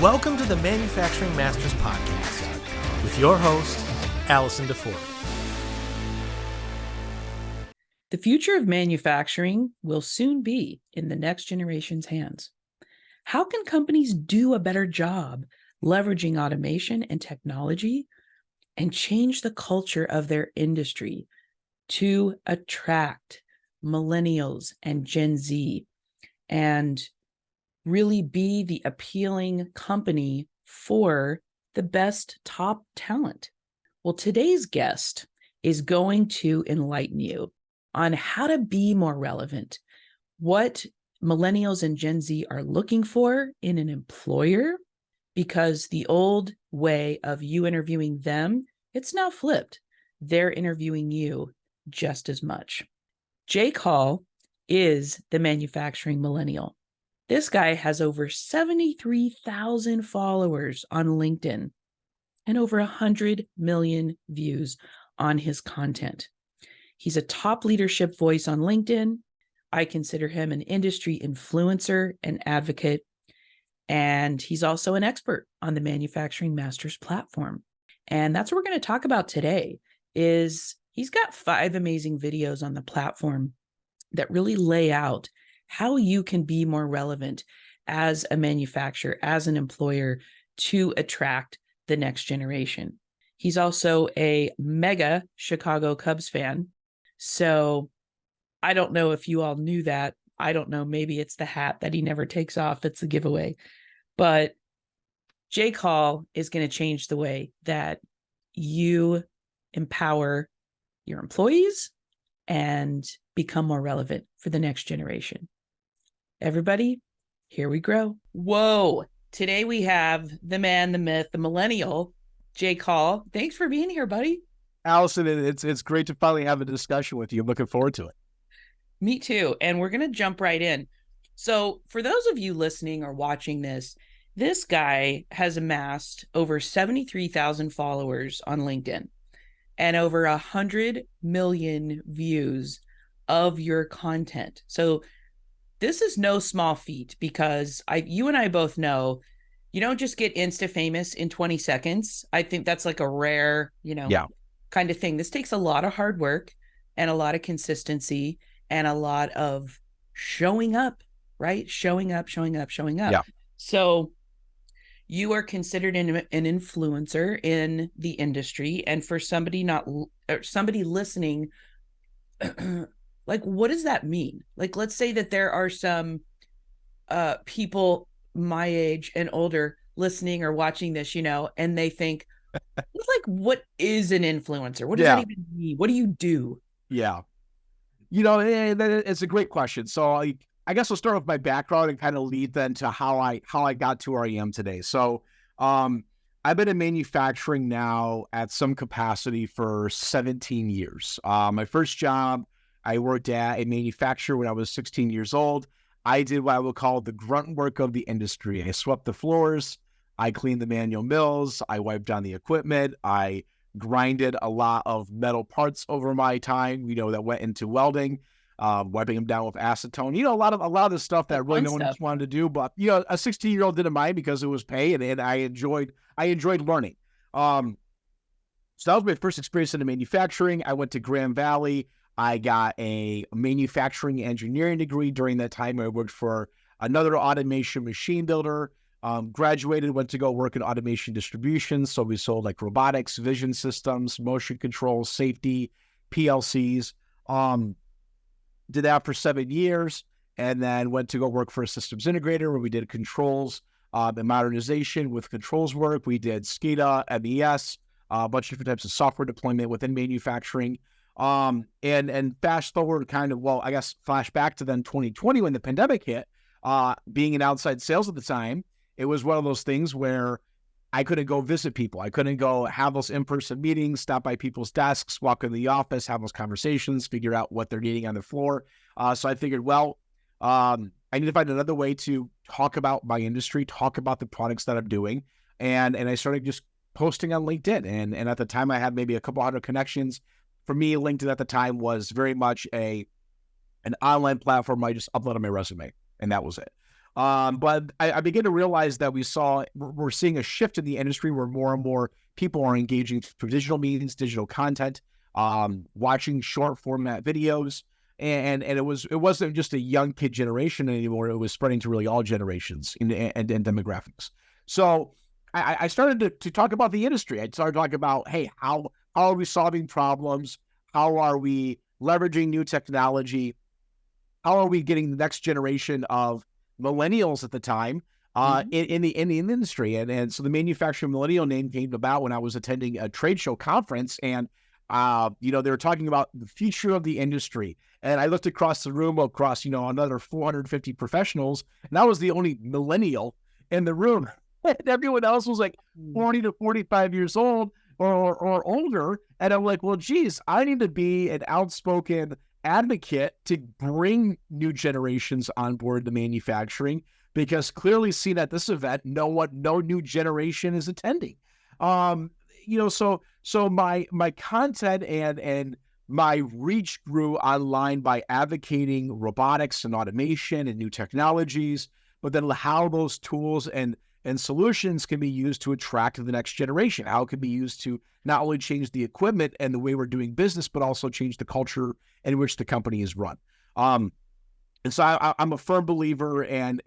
Welcome to the Manufacturing Masters Podcast with your host, Allison DeFord. The future of manufacturing will soon be in the next generation's hands. How can companies do a better job leveraging automation and technology and change the culture of their industry to attract Millennials and Gen Z and really be the appealing company for the best top talent? Well, today's guest is going to enlighten you on how to be more relevant, what Millennials and Gen Z are looking for in an employer, because the old way of you interviewing them, it's now flipped. They're interviewing you just as much. Jake Hall is the manufacturing millennial. This guy has over 73,000 followers on LinkedIn and over 100 million views on his content. He's a top leadership voice on LinkedIn. I consider him an industry influencer and advocate. And he's also an expert on the Manufacturing Masters platform. And that's what we're going to talk about today. Is he's got 5 amazing videos on the platform that really lay out how you can be more relevant as a manufacturer, as an employer, to attract the next generation. He's also a mega Chicago Cubs fan. So I don't know if you all knew that. I don't know. Maybe it's the hat that he never takes off. It's a giveaway. But Jake Hall is going to change the way that you empower your employees and become more relevant for the next generation. Everybody, here we grow. Whoa. Today we have the man, the myth, the millennial, Jake Hall. Thanks for being here, buddy. Allison, it's great to finally have a discussion with you. I'm looking forward to it. Me too. And we're going to jump right in. So for those of you listening or watching this guy has amassed over 73,000 followers on LinkedIn and over 100 million views of your content. So this is no small feat, because you and I both know you don't just get Insta famous in 20 seconds. I think that's like a rare, kind of thing. This takes a lot of hard work and a lot of consistency and a lot of showing up, right? Showing up. Yeah. So you are considered an influencer in the industry. And for somebody listening, like, what does that mean? Like, let's say that there are some people my age and older listening or watching this, and they think, what is an influencer? What does that even mean? What do you do? Yeah. It's a great question. So I guess I'll start with my background and kind of lead then to how I got to where I am today. So I've been in manufacturing now at some capacity for 17 years. My first job, I worked at a manufacturer when I was 16 years old. I did what I would call the grunt work of the industry. I swept the floors. I cleaned the manual mills. I wiped down the equipment. I grinded a lot of metal parts over my time, that went into welding, wiping them down with acetone. A lot of the stuff that really no one else wanted to do. But, a 16-year-old didn't mind because it was pay, and I enjoyed learning. So that was my first experience in the manufacturing. I went to Grand Valley. I got a manufacturing engineering degree. During that time, I worked for another automation machine builder, graduated, went to go work in automation distribution. So we sold like robotics, vision systems, motion control, safety, PLCs. Did that for 7 years, and then went to go work for a systems integrator where we did controls and modernization with controls work. We did SCADA, MES, a bunch of different types of software deployment within manufacturing. And fast forward flash back to then 2020 when the pandemic hit, being in outside sales at the time, it was one of those things where I couldn't go visit people. I couldn't go have those in-person meetings, stop by people's desks, walk in the office, have those conversations, figure out what they're needing on the floor. So I figured, I need to find another way to talk about my industry, talk about the products that I'm doing. And I started just posting on LinkedIn. And at the time I had maybe a couple hundred connections. For me, LinkedIn at the time was very much an online platform. I just uploaded my resume and that was it. But I began to realize that we're seeing a shift in the industry where more and more people are engaging through digital means, digital content, watching short format videos. And it wasn't just a young kid generation anymore. It was spreading to really all generations and demographics. So I started to talk about the industry. I started talking about, hey, how are we solving problems? How are we leveraging new technology? How are we getting the next generation of millennials at the time in the industry? And so the manufacturing millennial name came about when I was attending a trade show conference, and they were talking about the future of the industry. And I looked across the room, another 450 professionals, and I was the only millennial in the room. And everyone else was like 40 to 45 years old or older. And I'm like, well, geez, I need to be an outspoken advocate to bring new generations on board the manufacturing, because clearly seen at this event, no new generation is attending. So my content and my reach grew online by advocating robotics and automation and new technologies, but then how those tools and solutions can be used to attract the next generation, how it can be used to not only change the equipment and the way we're doing business, but also change the culture in which the company is run. And so I'm a firm believer and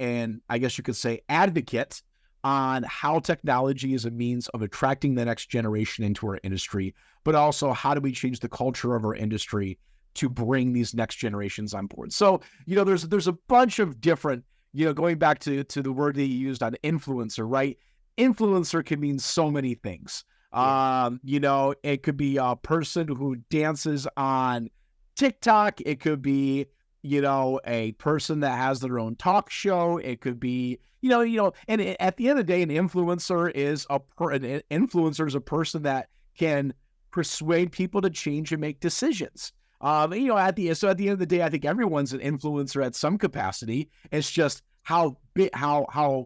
I guess you could say advocate on how technology is a means of attracting the next generation into our industry, but also how do we change the culture of our industry to bring these next generations on board. So, there's a bunch of different, going back to the word that you used on influencer, right? Influencer can mean so many things. It could be a person who dances on TikTok. It could be, a person that has their own talk show. It could be, and at the end of the day, an influencer is a person that can persuade people to change and make decisions. At the end of the day, I think everyone's an influencer at some capacity. It's just how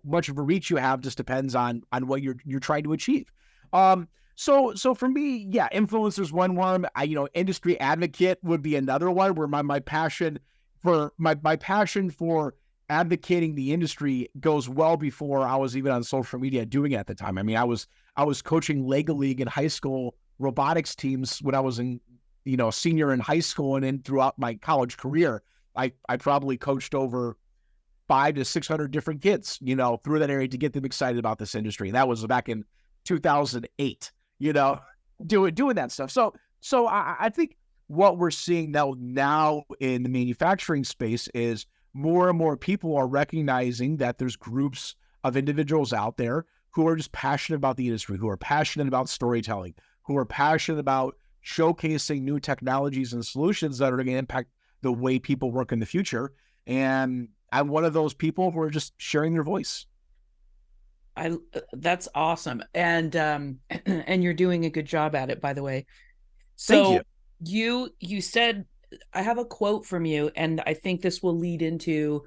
much of a reach you have just depends on what you're trying to achieve. So for me, yeah, influencer's one. Industry advocate would be another one, where my passion for advocating the industry goes well before I was even on social media doing it at the time. I mean, I was coaching Lega League in high school robotics teams when I was in, senior in high school, and then throughout my college career, I probably coached over 500 to 600 different kids, through that area to get them excited about this industry. And that was back in 2008, doing that stuff. So I think what we're seeing now in the manufacturing space is more and more people are recognizing that there's groups of individuals out there who are just passionate about the industry, who are passionate about storytelling, who are passionate about showcasing new technologies and solutions that are going to impact the way people work in the future. And I'm one of those people who are just sharing their voice. That's awesome. And you're doing a good job at it, by the way. Thank you. You said, I have a quote from you, and I think this will lead into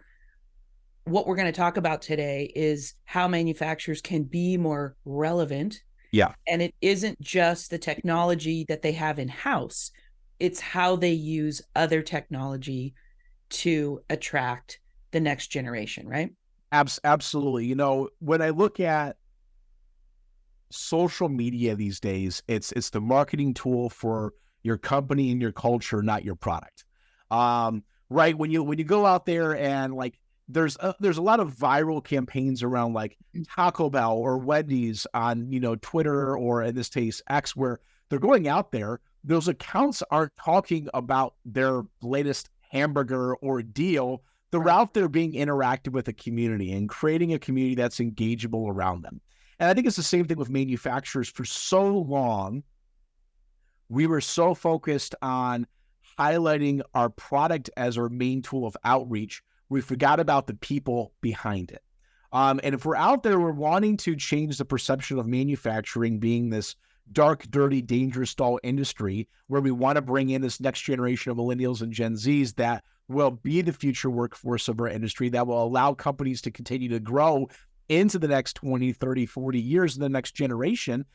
what we're going to talk about today, is how manufacturers can be more relevant. Yeah. And it isn't just the technology that they have in-house. It's how they use other technology to attract the next generation, right? Absolutely. When I look at social media these days, it's the marketing tool for your company and your culture, not your product. Right. When you go out there and there's a lot of viral campaigns around Taco Bell or Wendy's on, Twitter, or in this case, X, where they're going out there. Those accounts aren't talking about their latest hamburger or deal. They're out there being interactive with a community and creating a community that's engageable around them. And I think it's the same thing with manufacturers. For so long, we were so focused on highlighting our product as our main tool of outreach, we forgot about the people behind it. And if we're out there, we're wanting to change the perception of manufacturing being this dark, dirty, dangerous, dull industry, where we want to bring in this next generation of millennials and Gen Zs that will be the future workforce of our industry, that will allow companies to continue to grow into the next 20, 30, 40 years in the next generation.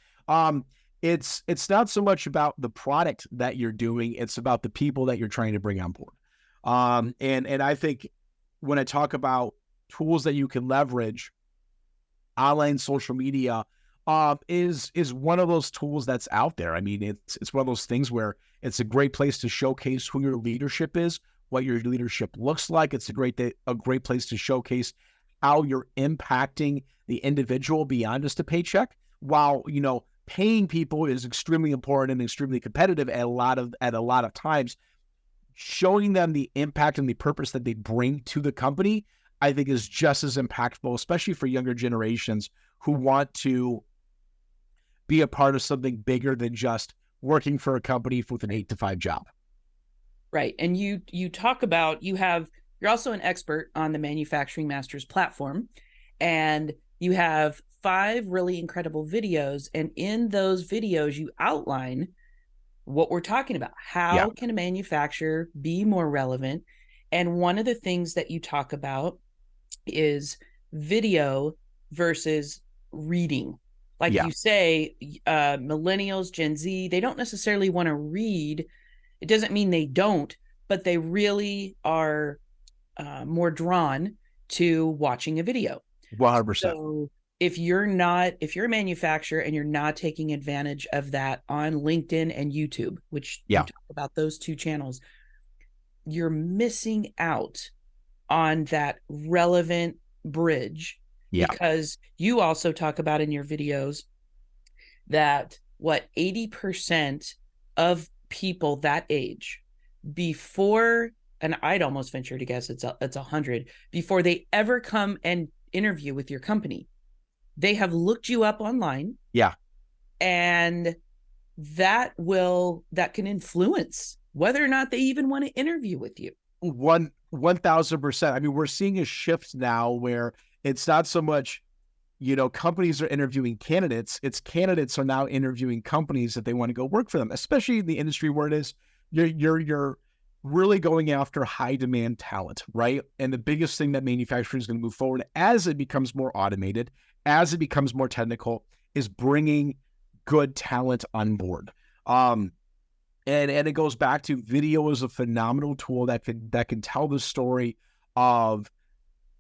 It's not so much about the product that you're doing, it's about the people that you're trying to bring on board. And I think when I talk about tools that you can leverage, online social media is one of those tools that's out there. I mean, it's one of those things where it's a great place to showcase who your leadership is, what your leadership looks like. It's a great place to showcase how you're impacting the individual beyond just a paycheck. While, you know, paying people is extremely important and extremely competitive at a lot of times, showing them the impact and the purpose that they bring to the company, I think is just as impactful, especially for younger generations who want to be a part of something bigger than just working for a company with an 8-to-5 job. Right. And you talk about, you're also an expert on the Manufacturing Masters platform, and you have 5 really incredible videos. And in those videos, you outline what we're talking about. How can a manufacturer be more relevant? And one of the things that you talk about is video versus reading. Like you say, millennials, Gen Z, they don't necessarily want to read. It doesn't mean they don't, but they really are more drawn to watching a video. 100%. So if you're a manufacturer and you're not taking advantage of that on LinkedIn and YouTube, which you talk about those 2 channels, you're missing out on that relevant bridge. Because you also talk about in your videos that 80% of people that age, before, and I'd almost venture to guess it's 100, before they ever come and interview with your company, they have looked you up online. And that can influence whether or not they even want to interview with you. 1,000%. I mean, we're seeing a shift now where it's not so much, you know, companies are interviewing candidates. It's candidates are now interviewing companies that they want to go work for them, especially in the industry where it is, you're really going after high demand talent, right? And the biggest thing that manufacturing is going to move forward as it becomes more automated, as it becomes more technical, is bringing good talent on board. And it goes back to video is a phenomenal tool that can tell the story of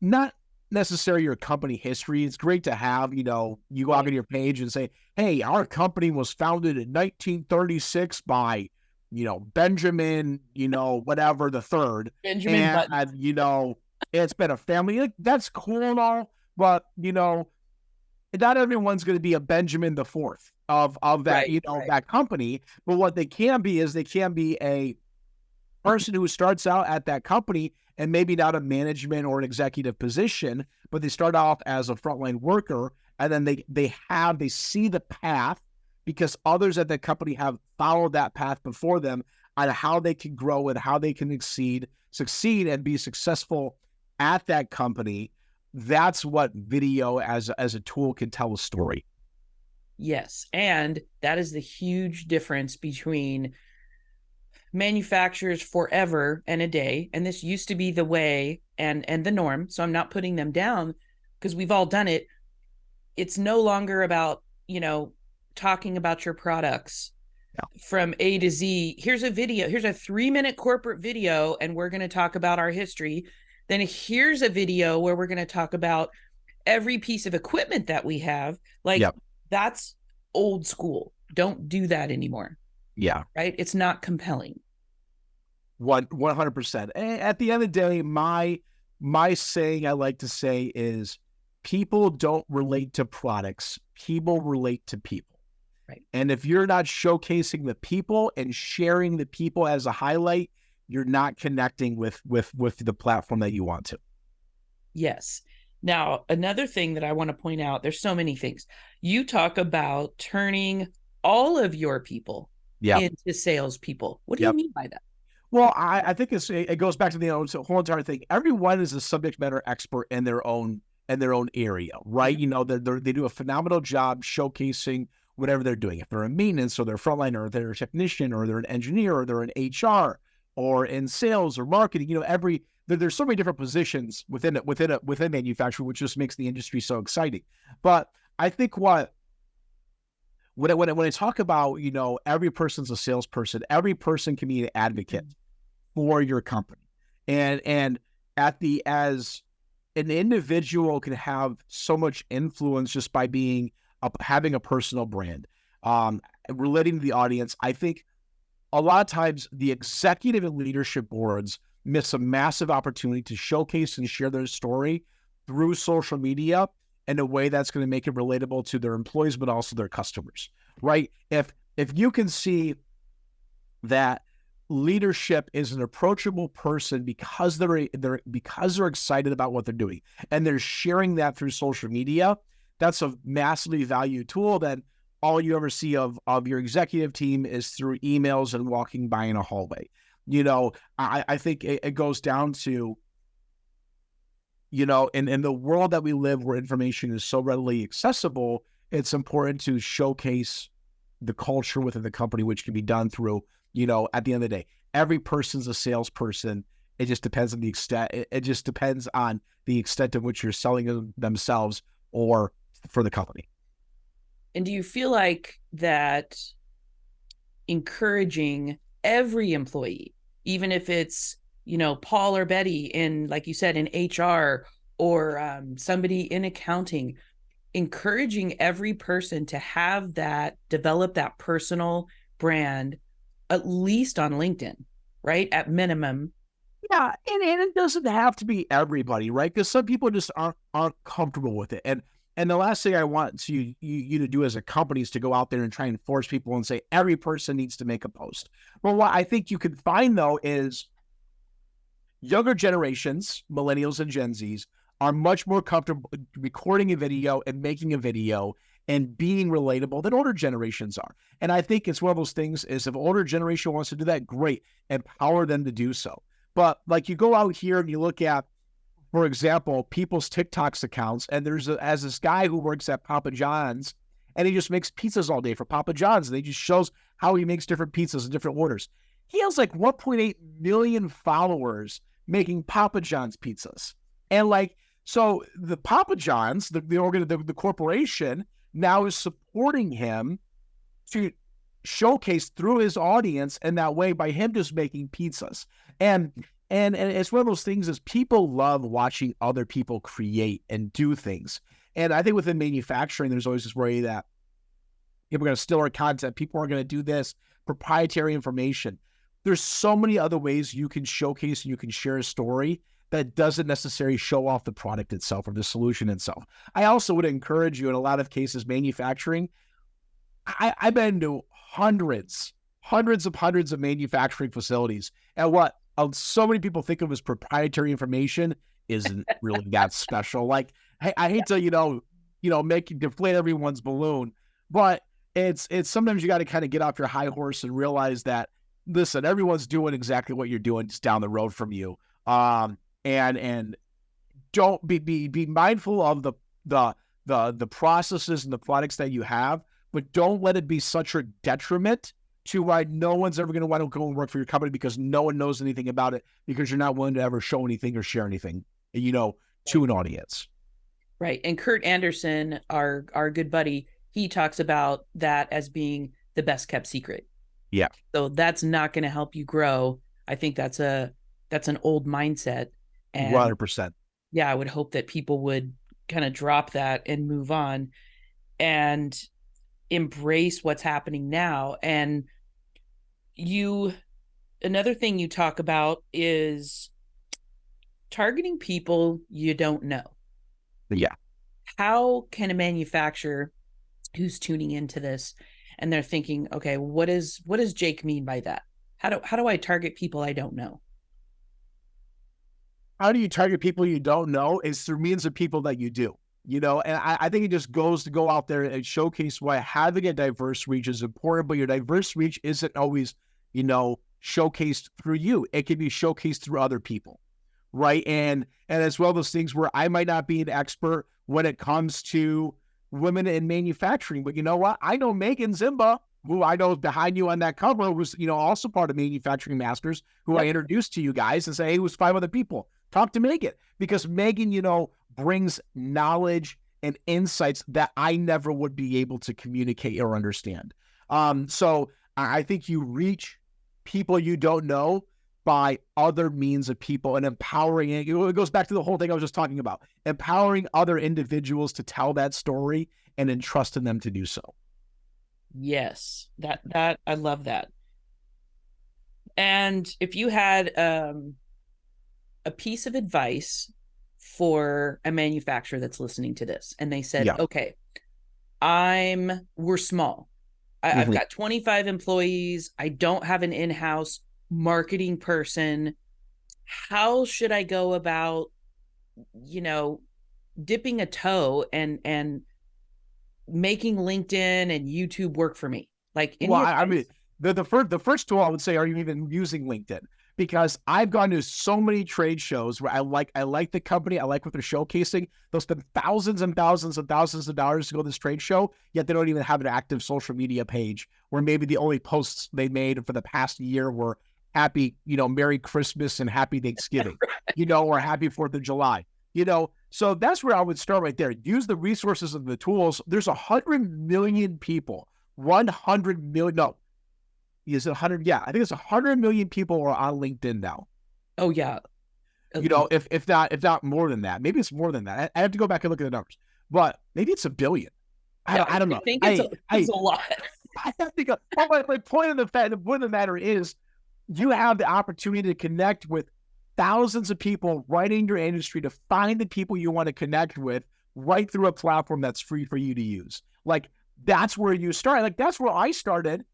not necessarily your company history. It's great to have, you know, you go out on your page and say, hey, our company was founded in 1936 by, you know, Benjamin, you know, whatever the third. Benjamin and you know, it's been a family. That's cool and all, but, you know, not everyone's going to be a Benjamin the fourth of that, that company. But what they can be is they can be a person who starts out at that company and maybe not a management or an executive position, but they start off as a frontline worker, and then they see the path because others at that company have followed that path before them on how they can grow and how they can succeed and be successful at that company. That's what video as a tool can tell a story. Yes. And that is the huge difference between manufacturers forever and a day. And this used to be the way and the norm. So I'm not putting them down because we've all done it. It's no longer about, you know, talking about your products from A to Z. Here's a video. Here's a 3-minute corporate video, and we're going to talk about our history. Then here's a video where we're going to talk about every piece of equipment that we have. That's old school. Don't do that anymore. Yeah. Right. It's not compelling. 100%. At the end of the day, my saying I like to say is people don't relate to products. People relate to people. Right. And if you're not showcasing the people and sharing the people as a highlight, you're not connecting with the platform that you want to. Yes. Now, another thing that I want to point out, there's so many things. You talk about turning all of your people into salespeople. What do you mean by that? Well, I think it goes back to the whole entire thing. Everyone is a subject matter expert in their own area, right? You know, they do a phenomenal job showcasing whatever they're doing. If they're in maintenance or they're frontline or they're a technician or they're an engineer or they're in HR or in sales or marketing, you know, there's so many different positions within manufacturing, which just makes the industry so exciting. But I think when I talk about, you know, every person's a salesperson, every person can be an advocate for your company. And as an individual can have so much influence just by having a personal brand, relating to the audience. I think a lot of times the executive and leadership boards miss a massive opportunity to showcase and share their story through social media in a way that's going to make it relatable to their employees, but also their customers, right? If you can see that leadership is an approachable person because they're excited about what they're doing and they're sharing that through social media, that's a massively valued tool that all you ever see of your executive team is through emails and walking by in a hallway. I think it goes down to, in the world that we live where information is so readily accessible, it's important to showcase the culture within the company, which can be done through, at the end of the day, every person's a salesperson. It just depends on the extent. It just depends on the extent of which you're selling themselves or for the company. And do you feel like that encouraging every employee, even if it's, Paul or Betty in, like you said, in HR or somebody in accounting, encouraging every person to have develop that personal brand, at least on LinkedIn, right? At minimum. Yeah. And it doesn't have to be everybody, right? Because some people just aren't comfortable with it. And the last thing I want you to do as a company is to go out there and try and force people and say every person needs to make a post. Well, what I think you can find, though, is younger generations, Millennials and Gen Zs, are much more comfortable recording a video and making a video and being relatable than older generations are. And I think it's one of those things is if older generation wants to do that, great, empower them to do so. But like you go out here and you look at, for example, people's TikToks accounts, and there's this guy who works at Papa John's, and he just makes pizzas all day for Papa John's, and he just shows how he makes different pizzas and different orders. He has like 1.8 million followers making Papa John's pizzas. And so the Papa John's, the corporation, now is supporting him to showcase through his audience in that way by him just making pizzas. And it's one of those things is people love watching other people create and do things. And I think within manufacturing, there's always this worry that people are going to steal our content. People are going to do this proprietary information. There's so many other ways you can showcase and you can share a story that doesn't necessarily show off the product itself or the solution itself. I also would encourage you in a lot of cases, manufacturing. I've been to hundreds of manufacturing facilities, and what so many people think of as proprietary information isn't really that special. Like, hey, I hate to, deflate everyone's balloon, but it's sometimes you got to kind of get off your high horse and realize that, listen, everyone's doing exactly what you're doing just down the road from you. And don't be mindful of the processes and the products that you have, but don't let it be such a detriment to why no one's ever going to want to go and work for your company because no one knows anything about it because you're not willing to ever show anything or share anything, to an audience. Right. And Kurt Anderson, our good buddy, he talks about that as being the best kept secret. Yeah. So that's not going to help you grow. I think that's an old mindset. And 100%. Yeah, I would hope that people would kind of drop that and move on and embrace what's happening now. And another thing you talk about is targeting people you don't know. Yeah. How can a manufacturer who's tuning into this and they're thinking, okay, what does Jake mean by that? How do I target people I don't know? How do you target people you don't know is through means of people that you do, and I think it just goes to go out there and showcase why having a diverse reach is important, but your diverse reach isn't always, showcased through you. It can be showcased through other people. Right. And as well, those things where I might not be an expert when it comes to women in manufacturing, but you know what? I know Megan Zimba, who I know behind you on that cover was, also part of Manufacturing Masters, who I introduced to you guys and say, hey, it was 5 other people. Talk to Megan because Megan, brings knowledge and insights that I never would be able to communicate or understand. So I think you reach people you don't know by other means of people and empowering it. It goes back to the whole thing I was just talking about, empowering other individuals to tell that story and entrusting them to do so. Yes, that I love that. And if you had a piece of advice for a manufacturer that's listening to this, and they said, okay, we're small. I've got 25 employees. I don't have an in-house marketing person. How should I go about, dipping a toe and making LinkedIn and YouTube work for me? Like, I mean, the first tool I would say, are you even using LinkedIn? Because I've gone to so many trade shows where I like the company, I like what they're showcasing. They'll spend thousands and thousands and thousands of dollars to go to this trade show, yet they don't even have an active social media page, where maybe the only posts they made for the past year were happy, Merry Christmas and Happy Thanksgiving, or Happy 4th of July, So that's where I would start right there. Use the resources of the tools. There's 100 million people, 100 million, no, is it 100? Yeah, I think it's 100 million people are on LinkedIn now. Oh yeah. If not more than that, maybe it's more than that. I have to go back and look at the numbers, but maybe it's 1 billion. I don't know. I think it's a lot. I have to go. My point of the matter is, you have the opportunity to connect with thousands of people right in your industry, to find the people you want to connect with right through a platform that's free for you to use. Like, that's where you start. Like, that's where I started,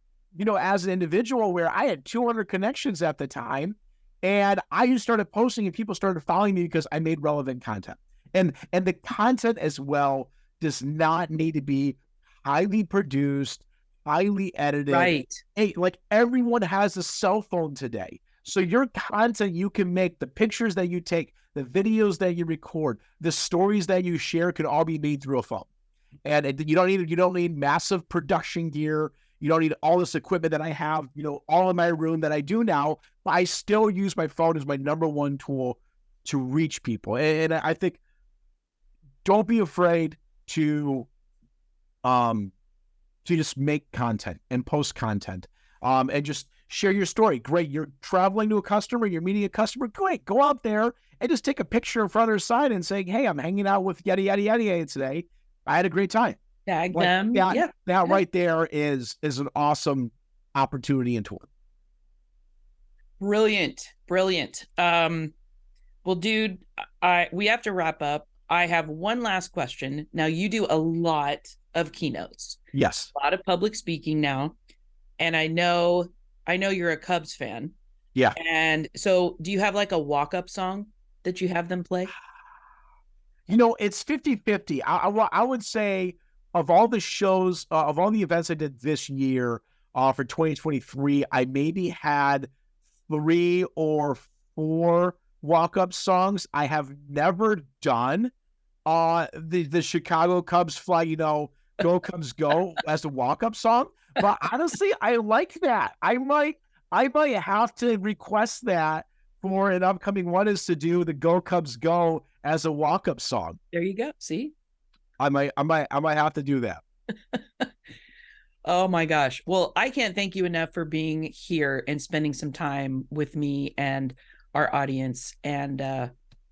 as an individual, where I had 200 connections at the time. And I just started posting and people started following me because I made relevant content. And the content as well does not need to be highly produced, highly edited. Right. Hey, like, everyone has a cell phone today. So your content you can make, the pictures that you take, the videos that you record, the stories that you share can all be made through a phone. And you don't need massive production gear. You don't need all this equipment that I have, all in my room that I do now. But I still use my phone as my number one tool to reach people. And I think, don't be afraid to just make content and post content, and just share your story. Great. You're traveling to a customer, you're meeting a customer. Great. Go out there and just take a picture in front of their sign and say, hey, I'm hanging out with yada, yada, yada, yada today. I had a great time. Tag them. That right there is an awesome opportunity and tool. Brilliant. Well, dude, we have to wrap up. I have one last question. Now, you do a lot of keynotes. Yes. A lot of public speaking now. And I know you're a Cubs fan. Yeah. And so do you have like a walk-up song that you have them play? It's 50-50. I would say, of all the shows, of all the events I did this year for 2023, I maybe had 3 or 4 walk-up songs. I have never done the Chicago Cubs fly, Go Cubs Go as a walk-up song. But honestly, I like that. I might have to request that for an upcoming one, is to do the Go Cubs Go as a walk-up song. There you go. See? I might have to do that. Oh my gosh. Well, I can't thank you enough for being here and spending some time with me and our audience. And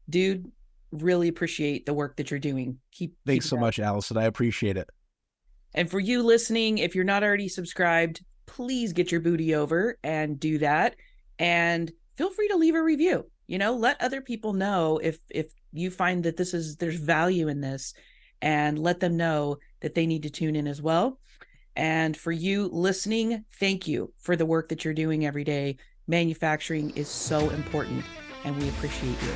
dude, really appreciate the work that you're doing. Thanks so much, Allison. I appreciate it. And for you listening, if you're not already subscribed, please get your booty over and do that. And feel free to leave a review. Let other people know if you find that there's value in this, and let them know that they need to tune in as well. And for you listening, thank you for the work that you're doing every day. Manufacturing is so important, and we appreciate you.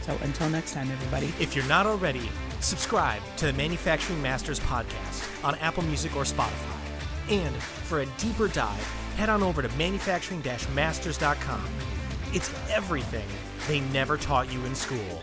So until next time, everybody. If you're not already, subscribe to the Manufacturing Masters podcast on Apple Music or Spotify. And for a deeper dive, head on over to manufacturing-masters.com. It's everything they never taught you in school.